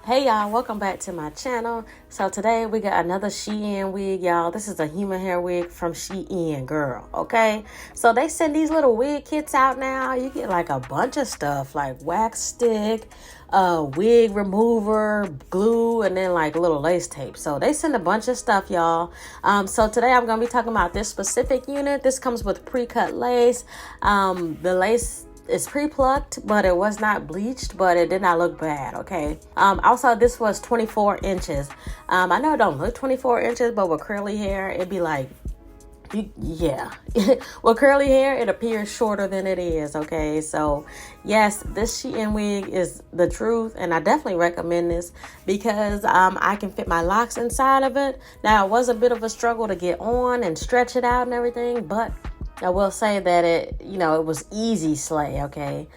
Hey y'all, welcome back to my channel. So today we got another SHEIN wig, y'all. This is a human hair wig from SHEIN, girl. Okay, so they send these little wig kits out now. You get like a bunch of stuff like wax stick, wig remover, glue, and then like little lace tape. So they send a bunch of stuff, y'all. So today I'm gonna be talking about this specific unit. This comes with pre-cut lace. The lace is pre-plucked, but it was not bleached, but it did not look bad. Okay. Also, this was 24 inches. I know it don't look 24 inches, but with curly hair, it'd be like, yeah. With curly hair, it appears shorter than it is. Okay. So yes, this SHEIN wig is the truth, and I definitely recommend this because I can fit my locks inside of it. Now, it was a bit of a struggle to get on and stretch it out and everything, but I will say that it was easy slay, okay?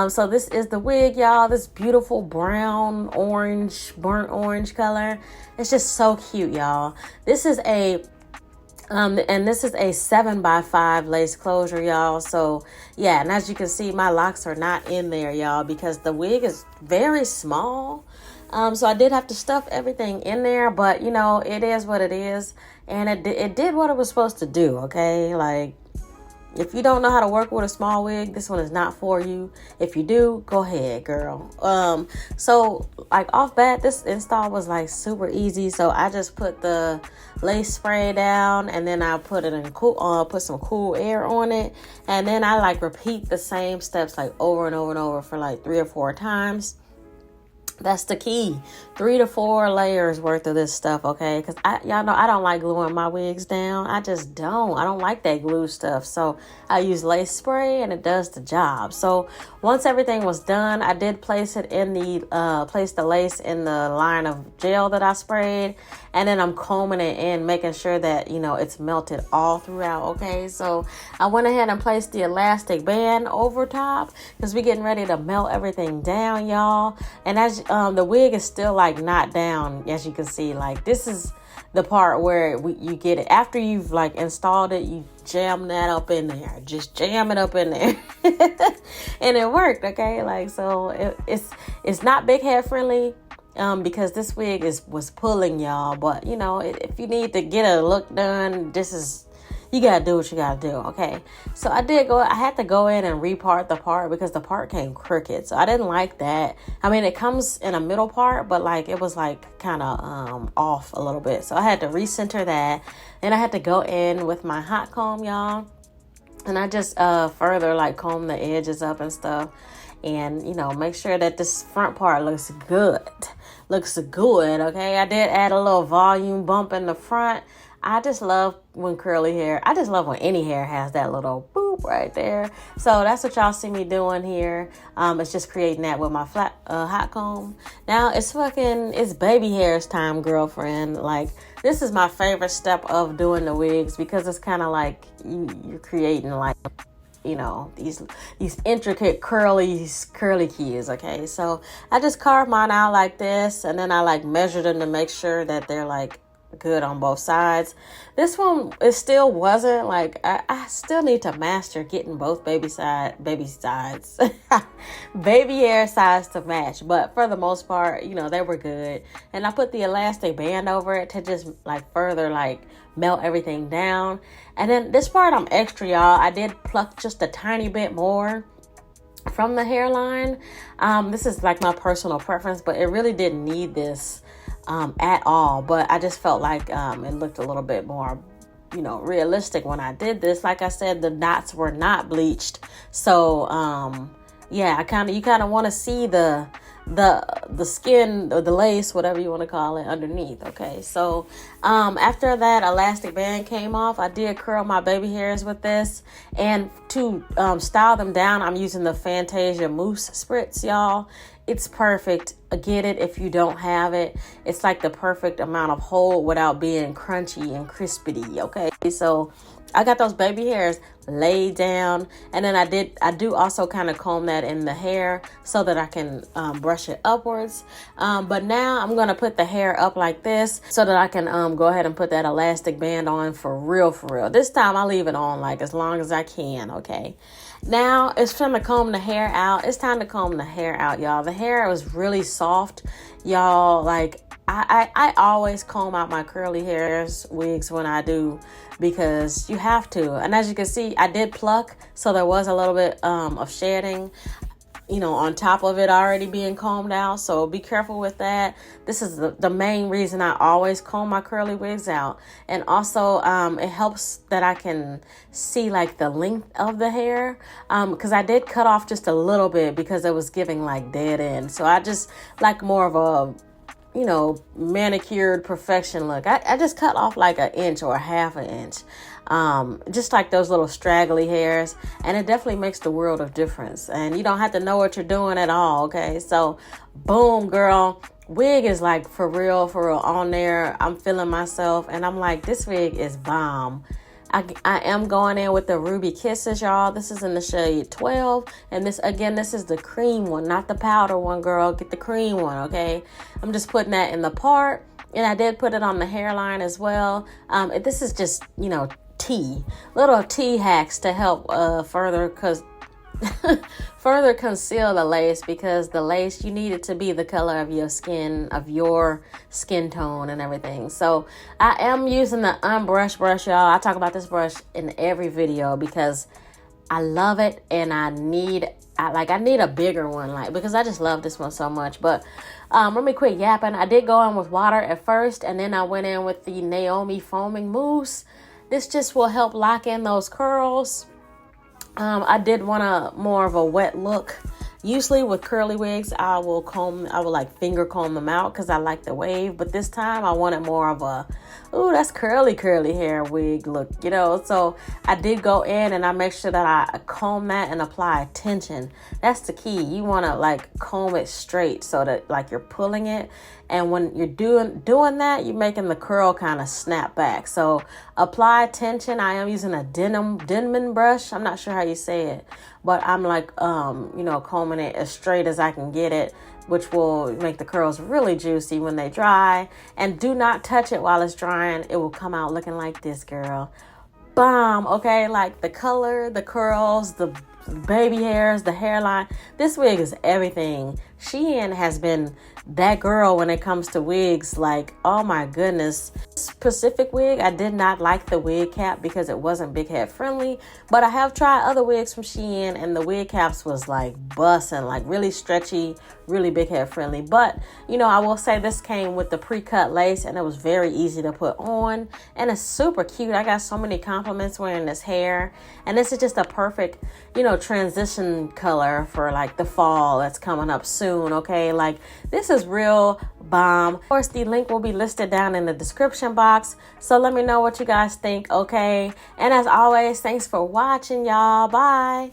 So this is the wig, y'all. This beautiful brown, orange, burnt orange color. It's just so cute, y'all. This is a, and this is a 7x5 lace closure, y'all. So yeah, and as you can see, my locks are not in there, y'all, because the wig is very small. So I did have to stuff everything in there, but it is what it is. And it did what it was supposed to do, okay? Like, if you don't know how to work with a small wig, this one is not for you. If you do, go ahead, girl. So like off bat, this install was like super easy. So I just put the lace spray down, and then I put it in put some cool air on it, and then I like repeat the same steps like over and over and over for like 3 or 4 times. That's the key. 3 to 4 layers worth of this stuff, okay? Because y'all know I don't like gluing my wigs down. I just don't. I don't like that glue stuff. So I use lace spray, and it does the job. So once everything was done, I did place it in place the lace in the line of gel that I sprayed, and then I'm combing it in, making sure that it's melted all throughout. Okay, so I went ahead and placed the elastic band over top because we're getting ready to melt everything down, y'all. And as the wig is still like not down, as you can see. Like, this is the part where you get it after you've like installed it. You jam that up in there, just jam it up in there, and it worked. Okay, like, so it's not big head friendly because this wig was pulling, y'all. But if you need to get a look done, you gotta do what you gotta do, okay? So I had to go in and repart the part because the part came crooked. So I didn't like that. I mean, it comes in a middle part, but like it was like kind of off a little bit. So I had to recenter that. Then I had to go in with my hot comb, y'all. And I just further like comb the edges up and stuff. And, make sure that this front part looks good. Okay? I did add a little volume bump in the front. I just love when any hair has that little boop right there. So that's what y'all see me doing here. It's just creating that with my flat hot comb. Now it's baby hairs time, girlfriend. Like, this is my favorite step of doing the wigs because it's kind of like you're creating like, these intricate curly keys. Okay, so I just carved mine out like this, and then I like measured them to make sure that they're like good on both sides. This one, it still wasn't like, I still need to master getting both baby sides baby hair size to match, but for the most part, they were good. And I put the elastic band over it to just like further like melt everything down. And then this part I'm extra, y'all. I did pluck just a tiny bit more from the hairline. This is like my personal preference, but it really didn't need this at all. But I just felt like it looked a little bit more realistic when I did this. Like I said, the knots were not bleached, so yeah, you kind of want to see the skin or the lace, whatever you want to call it, underneath. Okay, so after that elastic band came off, I did curl my baby hairs with this, and to style them down, I'm using the Fantasia Mousse Spritz, y'all. It's perfect. Get it if you don't have it. It's like the perfect amount of hold without being crunchy and crispity. Okay, so I got those baby hairs laid down, and then I do also kind of comb that in the hair so that I can brush it upwards. But now I'm gonna put the hair up like this so that I can go ahead and put that elastic band on for real, for real. This time I leave it on like as long as I can. Okay, now it's time to comb the hair out. It's time to comb the hair out, y'all. The hair was really soft, y'all. Like I always comb out my curly hairs wigs when I do, because you have to. And as you can see, I did pluck, so there was a little bit of shedding, you know, on top of it already being combed out. So be careful with that. This is the main reason I always comb my curly wigs out. And also it helps that I can see like the length of the hair, because I did cut off just a little bit because it was giving like dead end. So I just like more of a, you know, manicured perfection look. I just cut off like an inch or a half an inch, just like those little straggly hairs, and it definitely makes the world of difference. And you don't have to know what you're doing at all. Okay, so boom, girl, wig is like for real on there. I'm feeling myself, and I'm like, this wig is bomb. I am going in with the Ruby Kisses, y'all. This is in the shade 12. And this is the cream one, not the powder one, girl. Get the cream one, okay? I'm just putting that in the part. And I did put it on the hairline as well. This is just, you know, little tea hacks to help further conceal the lace, because the lace, you need it to be the color of your skin tone and everything. So I am using the unbrushed brush, y'all. I talk about this brush in every video because I love it, and I need a bigger one, like, because I just love this one so much. But let me quit yapping. I did go in with water at first, and then I went in with the Naomi foaming mousse. This just will help lock in those curls. I did want more of a wet look. Usually with curly wigs, I will like finger comb them out because I like the wave. But this time I wanted more of a, ooh, that's curly hair wig look, you know. So I did go in and I make sure that I comb that and apply tension. That's the key. You want to like comb it straight so that like you're pulling it. And when you're doing that, you're making the curl kind of snap back. So apply tension. I am using a Denman brush. I'm not sure how you say it, but I'm like, you know, combing it as straight as I can get it, which will make the curls really juicy when they dry. And do not touch it while it's drying. It will come out looking like this, girl. Bomb, okay? Like the color, the curls, the baby hairs, the hairline. This wig is everything. SHEIN has been that girl when it comes to wigs. Like, oh my goodness. This specific wig, I did not like the wig cap because it wasn't big head friendly, but I have tried other wigs from SHEIN, and the wig caps was like busting, like really stretchy, really big head friendly. But you know, I will say this came with the pre-cut lace, and it was very easy to put on, and it's super cute. I got so many compliments wearing this hair, and this is just a perfect, you know, transition color for like the fall that's coming up soon. Okay, like this is real bomb. Of course, the link will be listed down in the description box, so let me know what you guys think. Okay, and as always, thanks for watching, y'all. Bye.